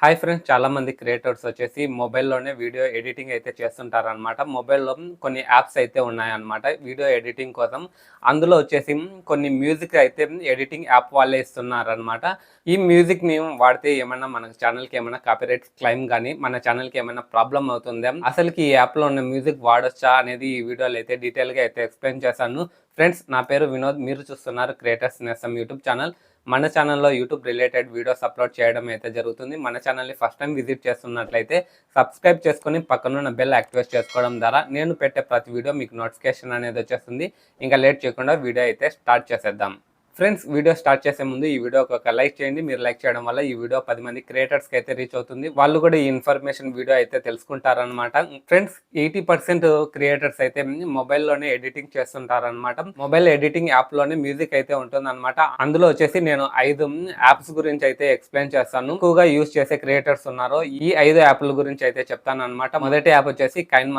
Hi friends, చాలామంది creators వచ్చేసి మొబైల్లోనే video editing అయితే చేస్తుంటారనమాట. మొబైల్‌లో కొన్ని యాప్స్ అయితే ఉన్నాయన్నమాట వీడియో ఎడిటింగ్ కోసం. అందులో వచ్చేసి కొన్ని మ్యూజిక్ అయితే ఎడిటింగ్ యాప్ వాళ్ళే ఇస్తున్నారనమాట. ఈ మ్యూజిక్‌ని వాడితే ఏమన్నా మన ఛానల్‌కి ఏమైనా కాపీరైట్ క్లెయిమ్ గానీ, మన ఛానల్‌కి ఏమైనా ప్రాబ్లమ్ అవుతుందా? అసలుకి ఈ యాప్‌లో ఉన్న మ్యూజిక్ వాడొచ్చా అనేది ఈ వీడియోలో అయితే డీటెయిల్‌గా అయితే ఎక్స్‌ప్లెయిన్ చేశాను. ఫ్రెండ్స్, నా పేరు వినోద్. మీరు చూస్తున్నారు క్రియేటర్స్ నేస్తం యూట్యూబ్ ఛానల్. మన ఛానల్లో యూట్యూబ్ రిలేటెడ్ వీడియోస్ అప్లోడ్ చేయడం అయితే జరుగుతుంది. మన ఛానల్ని ఫస్ట్ టైం విజిట్ చేస్తున్నట్లయితే సబ్స్క్రైబ్ చేసుకొని పక్కనున్న బెల్ యాక్టివేట్ చేసుకోవడం ద్వారా నేను పెట్టే ప్రతి వీడియో మీకు నోటిఫికేషన్ అనేది వచ్చేస్తుంది. ఇంకా లేట్ చేయకుండా వీడియో అయితే స్టార్ట్ చేసేద్దాం. ఫ్రెండ్స్, వీడియో స్టార్ట్ చేసే ముందు ఈ వీడియోకి ఒక లైక్ చేయండి. మీరు లైక్ చేయడం వల్ల ఈ వీడియో 10 మంది క్రియేటర్స్కి అయితే రీచ్ అవుతుంది. వాళ్ళు కూడా ఈ ఇన్ఫర్మేషన్ వీడియో అయితే తెలుసుకుంటారనమాట. ఫ్రెండ్స్, 80% క్రియేటర్స్ అయితే మొబైల్లోనే ఎడిటింగ్ చేస్తుంటారనమాట. మొబైల్ ఎడిటింగ్ యాప్లోనే మ్యూజిక్ అయితే ఉంటుందన్నమాట. అందులో వచ్చేసి నేను 5 యాప్స్ గురించి అయితే ఎక్స్ప్లెయిన్ చేస్తాను. ఎక్కువగా యూజ్ చేసే క్రియేటర్స్ ఉన్నారో ఈ 5 యాప్ల గురించి అయితే చెప్తాను అనమాట. మొదటి యాప్ వచ్చేసి కైన్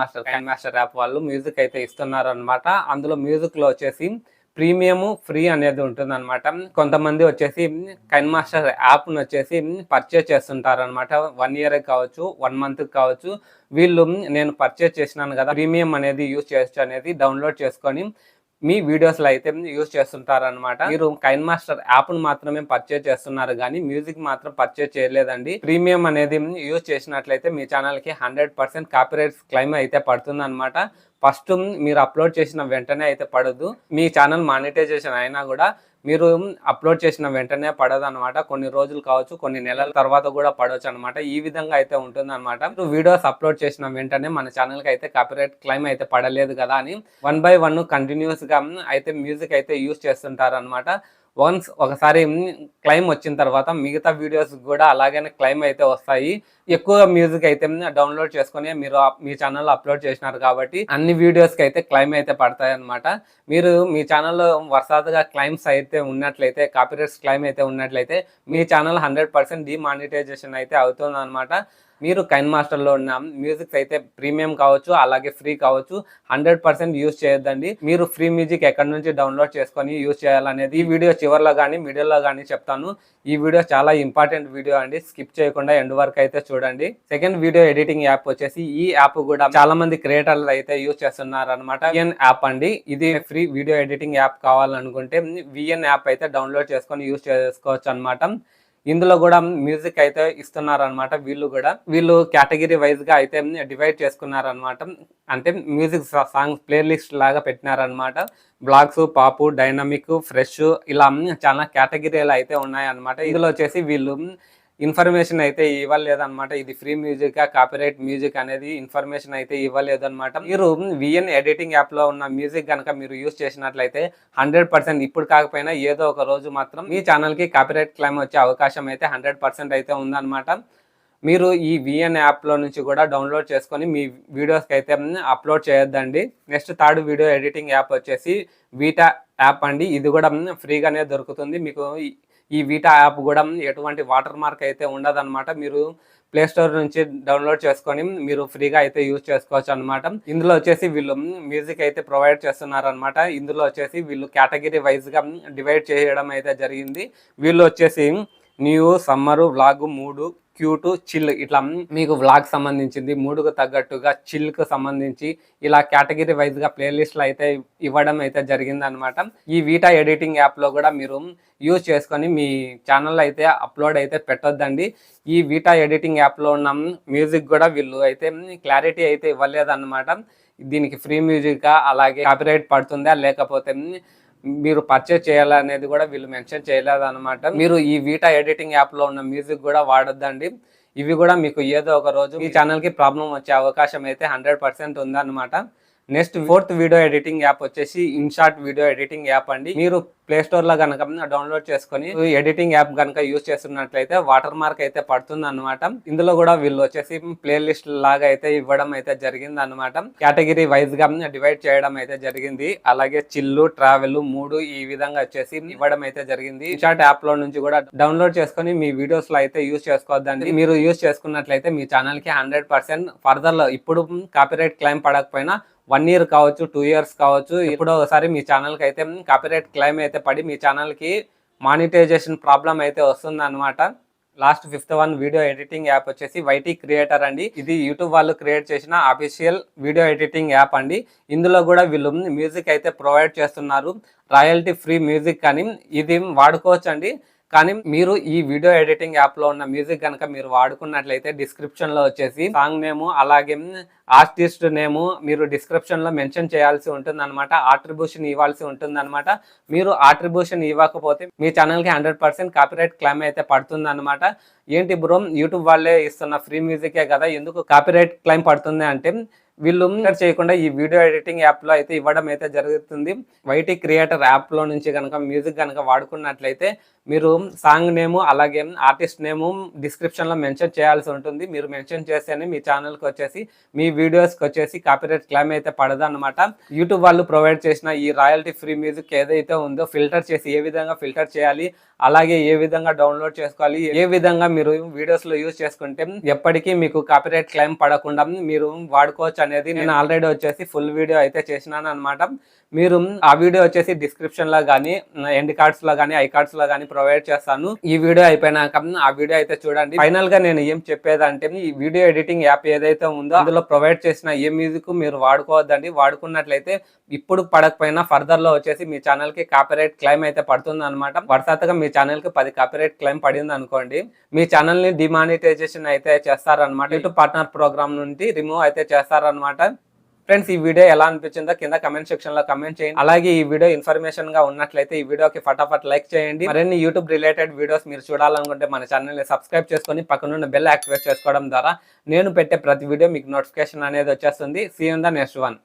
మాస్టర్ యాప్ వాళ్ళు మ్యూజిక్ అయితే ఇస్తున్నారు అనమాట. అందులో మ్యూజిక్ లో వచ్చేసి ప్రీమియం ఫ్రీ అనేది ఉంటుంది అనమాట. కొంతమంది వచ్చేసి కైన్ మాస్టర్ యాప్ను వచ్చేసి పర్చేజ్ చేస్తుంటారు అనమాట. 1 ఇయర్ కావచ్చు, 1 మంత్ కావచ్చు. వీళ్ళు నేను పర్చేజ్ చేసినాను కదా, ప్రీమియం అనేది యూజ్ చేయొచ్చు అనేది డౌన్లోడ్ చేసుకొని మీ వీడియోస్లో అయితే యూజ్ చేస్తుంటారనమాట. మీరు కైన్ మాస్టర్ యాప్ను మాత్రమే పర్చేజ్ చేస్తున్నారు కానీ మ్యూజిక్ మాత్రం పర్చేజ్ చేయలేదండి. ప్రీమియం అనేది యూజ్ చేసినట్లయితే మీ ఛానల్కి 100% కాపీరైట్స్ క్లెయిమ్ అయితే పడుతుంది అనమాట. ఫస్ట్ మీరు అప్లోడ్ చేసిన వెంటనే అయితే పడదు. మీ ఛానల్ మానిటైజేషన్ అయినా కూడా మీరు అప్లోడ్ చేసిన వెంటనే పడదు అనమాట. కొన్ని రోజులు కావచ్చు, కొన్ని నెలల తర్వాత కూడా పడవచ్చు అనమాట. ఈ విధంగా అయితే ఉంటుంది అనమాట. వీడియోస్ అప్లోడ్ చేసిన వెంటనే మన ఛానల్కి అయితే కాపీరైట్ క్లెయిమ్ అయితే పడలేదు కదా అని 1 by 1 కంటిన్యూస్గా అయితే మ్యూజిక్ అయితే యూజ్ చేస్తుంటారు అనమాట. ఒకసారి క్లెయిమ్ వచ్చిన తర్వాత మిగతా వీడియోస్ కూడా అలాగనే క్లెయిమ్ అయితే వస్తాయి. ఎక్కువ మ్యూజిక్ అయితే డౌన్లోడ్ చేసుకొని మీరు మీ ఛానల్లో అప్లోడ్ చేసినారు కాబట్టి అన్ని వీడియోస్కి అయితే క్లెయిమ్ అయితే పడతాయి అనమాట. మీరు మీ ఛానల్లో వరుసగా క్లెయిమ్స్ అయితే ఉన్నట్లయితే, కాపీరైట్స్ క్లెయిమ్ అయితే ఉన్నట్లయితే మీ ఛానల్ 100% డిమానిటైజేషన్ అయితే అవుతుంది అనమాట. మీరు కైన్ మాస్టర్లో ఉన్న మ్యూజిక్స్ అయితే ప్రీమియం కావచ్చు, అలాగే ఫ్రీ కావచ్చు, 100% యూజ్ చేయొద్దండి. మీరు ఫ్రీ మ్యూజిక్ ఎక్కడి నుంచి డౌన్లోడ్ చేసుకొని యూజ్ చేయాలనేది ఈ వీడియో చివరిలో కానీ మిడిల్లో కానీ చెప్తాను. ఈ వీడియో చాలా ఇంపార్టెంట్ వీడియో అండి. స్కిప్ చేయకుండా ఎండ్ వరకు అయితే చూడండి. సెకండ్ వీడియో ఎడిటింగ్ యాప్ వచ్చేసి ఈ యాప్ కూడా చాలా మంది క్రియేటర్లు అయితే యూజ్ చేస్తున్నారు అనమాట. విఎన్ యాప్ అండి. ఇది ఫ్రీ వీడియో ఎడిటింగ్ యాప్ కావాలనుకుంటే విఎన్ యాప్ అయితే డౌన్లోడ్ చేసుకొని యూజ్ చేసుకోవచ్చు అనమాట. ఇందులో కూడా మ్యూజిక్ అయితే ఇస్తున్నారనమాట. వీళ్ళు కేటగిరీ వైజ్ గా అయితే డివైడ్ చేసుకున్నారనమాట. అంటే మ్యూజిక్ సాంగ్స్ ప్లేలిస్ట్ లాగా పెట్టినారనమాట. బ్లాగ్స్, పాపు, డైనమిక్, ఫ్రెష్ ఇలా చాలా కేటగిరీలు అయితే ఉన్నాయన్నమాట. ఇందులో వచ్చేసి వీళ్ళు ఇన్ఫర్మేషన్ అయితే ఇవ్వలేదన్నమాట. ఇది ఫ్రీ మ్యూజిక్, కాపీరైట్ మ్యూజిక్ అనేది ఇన్ఫర్మేషన్ అయితే ఇవ్వలేదన్నమాట. మీరు విఎన్ ఎడిటింగ్ యాప్ లో ఉన్న మ్యూజిక్ కనుక మీరు యూజ్ చేసినట్లయితే 100% ఇప్పుడు కాకపోయినా ఏదో ఒక రోజు మాత్రం మీ ఛానల్ కి కాపీరైట్ క్లెయిమ్ వచ్చే అవకాశం అయితే 100% అయితే ఉందన్నమాట. మీరు ఈ విఎన్ యాప్లో నుంచి కూడా డౌన్లోడ్ చేసుకొని మీ వీడియోస్కి అయితే అప్లోడ్ చేయొద్దండి. Next third video editing app వచ్చేసి వీటా యాప్ అండి. ఇది కూడా ఫ్రీగానే దొరుకుతుంది మీకు. ఈ వీటా యాప్ కూడా ఎటువంటి వాటర్ మార్క్ అయితే ఉండదన్నమాట. మీరు ప్లే స్టోర్ నుంచి డౌన్లోడ్ చేసుకొని మీరు ఫ్రీగా అయితే యూజ్ చేసుకోవచ్చు అనమాట. ఇందులో వచ్చేసి వీళ్ళు మ్యూజిక్ అయితే ప్రొవైడ్ చేస్తున్నారనమాట. ఇందులో వచ్చేసి వీళ్ళు కేటగిరీ వైజ్గా డివైడ్ చేయడం అయితే జరిగింది. వీళ్ళు వచ్చేసి న్యూ, సమ్మరు, వ్లాగ్, మూడు, క్యూట్, చిల్ ఇట్లా మీకు వ్లాగ్ సంబంధించింది, మూడుకు తగ్గట్టుగా చిల్కు సంబంధించి ఇలా కేటగిరీ వైజ్గా ప్లేలిస్ట్లు అయితే ఇవ్వడం అయితే జరిగింది అనమాట. ఈ వీటా ఎడిటింగ్ యాప్లో కూడా మీరు యూజ్ చేసుకొని మీ ఛానల్లో అయితే అప్లోడ్ అయితే పెట్టొద్దండి. ఈ వీటా ఎడిటింగ్ యాప్లో ఉన్న మ్యూజిక్ కూడా వీళ్ళు అయితే క్లారిటీ అయితే ఇవ్వలేదన్నమాట. దీనికి ఫ్రీ మ్యూజికా, అలాగే కాపీరైట్ పడుతుందా లేకపోతే మీరు పర్చేజ్ చేయాలనేది కూడా వీళ్ళు మెన్షన్ చేయలేదన్నమాట. మీరు ఈ వీటా ఎడిటింగ్ యాప్లో ఉన్న మ్యూజిక్ కూడా వాడొద్దండి. ఇవి కూడా మీకు ఏదో ఒక రోజు ఈ ఛానల్కి ప్రాబ్లం వచ్చే అవకాశం అయితే 100% ఉందన్నమాట. Next fourth video editing app వచ్చేసి ఇన్షార్ట్ వీడియో ఎడిటింగ్ యాప్ అండి. మీరు ప్లే స్టోర్ లో కనుక డౌన్లోడ్ చేసుకొని ఎడిటింగ్ యాప్ కనుక యూజ్ చేస్తున్నట్లయితే వాటర్ మార్క్ అయితే పడుతుంది అనమాట. ఇందులో కూడా వీళ్ళు వచ్చేసి ప్లేలిస్ట్ లాగా అయితే ఇవ్వడం అయితే జరిగింది అనమాట. కేటగిరీ వైజ్ గా డివైడ్ చేయడం అయితే జరిగింది. అలాగే చిల్లు, ట్రావెల్, మూడు ఈ విధంగా వచ్చేసి ఇవ్వడం అయితే జరిగింది. ఇన్షార్ట్ యాప్ లో నుంచి కూడా డౌన్లోడ్ చేసుకొని మీ వీడియోస్ లో అయితే యూజ్ చేసుకోవద్దండి. మీరు యూజ్ చేసుకున్నట్లయితే మీ ఛానల్ కి 100% ఫర్దర్ లో ఇప్పుడు కాపీరైట్ క్లెయిమ్ పడకపోయినా 1 ఇయర్ కావచ్చు, 2 ఇయర్స్ కావచ్చు, ఎప్పుడో ఒకసారి మీ ఛానల్కి అయితే కాపీరైట్ క్లెయిమ్ అయితే పడి మీ ఛానల్కి మానిటైజేషన్ ప్రాబ్లం అయితే వస్తుంది అనమాట. Last fifth one video editing app వచ్చేసి వైటీ క్రియేటర్ అండి. ఇది యూట్యూబ్ వాళ్ళు క్రియేట్ చేసిన అఫీషియల్ వీడియో ఎడిటింగ్ యాప్ అండి. ఇందులో కూడా వీళ్ళు మ్యూజిక్ అయితే ప్రొవైడ్ చేస్తున్నారు, రాయల్టీ ఫ్రీ మ్యూజిక్ అని. ఇది వాడుకోవచ్చు అండి. కానీ మీరు ఈ వీడియో ఎడిటింగ్ యాప్లో ఉన్న మ్యూజిక్ కనుక మీరు వాడుకున్నట్లయితే డిస్క్రిప్షన్లో వచ్చేసి సాంగ్ నేము అలాగే ఆర్టిస్ట్ నేము మీరు డిస్క్రిప్షన్లో మెన్షన్ చేయాల్సి ఉంటుంది అనమాట. ఆట్రిబ్యూషన్ ఇవ్వాల్సి ఉంటుంది అనమాట. మీరు ఆట్రిబ్యూషన్ ఇవ్వకపోతే మీ ఛానల్కి 100% కాపీరైట్ క్లెయిమ్ అయితే పడుతుంది అనమాట. ఏంటి బ్రో, యూట్యూబ్ వాళ్ళే ఇస్తున్న ఫ్రీ మ్యూజికే కదా, ఎందుకు కాపీరైట్ క్లెయిమ్ పడుతుంది అంటే వీళ్ళు చేయకుండా ఈ వీడియో ఎడిటింగ్ యాప్లో అయితే ఇవ్వడం అయితే జరుగుతుంది. వైటీ క్రియేటర్ యాప్లో నుంచి కనుక మ్యూజిక్ కనుక వాడుకున్నట్లయితే మీరు సాంగ్ నేము అలాగే ఆర్టిస్ట్ నేము డిస్క్రిప్షన్లో మెన్షన్ చేయాల్సి ఉంటుంది. మీరు మెన్షన్ చేస్తేనే మీ ఛానల్కి వచ్చేసి మీ వీడియోస్కి వచ్చేసి కాపీరైట్ క్లెయిమ్ అయితే పడదు అనమాట. యూట్యూబ్ వాళ్ళు ప్రొవైడ్ చేసిన ఈ రాయల్టీ ఫ్రీ మ్యూజిక్ ఏదైతే ఉందో ఫిల్టర్ చేసి ఏ విధంగా ఫిల్టర్ చేయాలి, అలాగే ఏ విధంగా డౌన్లోడ్ చేసుకోవాలి, ఏ విధంగా మీరు వీడియోస్లో యూజ్ చేసుకుంటే ఎప్పటికీ మీకు కాపీరైట్ క్లెయిమ్ పడకుండా మీరు వాడుకోవచ్చు అనేది నేను ఆల్రెడీ వచ్చేసి ఫుల్ వీడియో అయితే చేసినాను అనమాట. మీరు ఆ వీడియో వచ్చేసి డిస్క్రిప్షన్లో కానీ ఎండ్ కార్డ్స్లో కానీ ఐ కార్డ్స్లో కానీ ప్రొవైడ్ చేస్తాను. ఈ వీడియో అయిపోయినాక ఆ వీడియో అయితే చూడండి. ఫైనల్ గా నేను ఏం చెప్పేదంటే ఈ వీడియో ఎడిటింగ్ యాప్ ఏదైతే ఉందో అందులో ప్రొవైడ్ చేసిన ఏ మ్యూజిక్ మీరు వాడుకోవద్దండి. వాడుకున్నట్లయితే ఇప్పుడు పడకపోయినా ఫర్దర్ లో వచ్చేసి మీ ఛానల్ కి కాపీరైట్ క్లెయిమ్ అయితే పడుతుంది అనమాట. వరుసగా మీ ఛానల్ కి 10 కాపీరైట్ క్లెయిమ్ పడింది అనుకోండి, మీ ఛానల్ ని డిమానిటైజేషన్ అయితే చేస్తారనమాట. యూట్యూబ్ పార్ట్నర్ ప్రోగ్రామ్ నుండి రిమూవ్ అయితే చేస్తారనమాట. ఫ్రెండ్స్, ఈ వీడియో ఎలా అనిపించిందో కింద కమెంట్ సెక్షన్ లో కమెంట్ చేయండి. అలాగే ఈ వీడియో ఇన్ఫర్మేషన్ గా ఉన్నట్లయితే ఈ వీడియోకి ఫటాఫట్ లైక్ చేయండి. మరిన్ని యూట్యూబ్ రిలేటెడ్ వీడియోస్ మీరు చూడాలనుకుంటే మన ఛానల్ ని సబ్స్క్రైబ్ చేసుకొని పక్కనున్న బెల్ యాక్టివేట్ చేసుకోవడం ద్వారా నేను పెట్టే ప్రతి వీడియో మీకు నోటిఫికేషన్ అనేది వచ్చేస్తుంది. See you in the next one.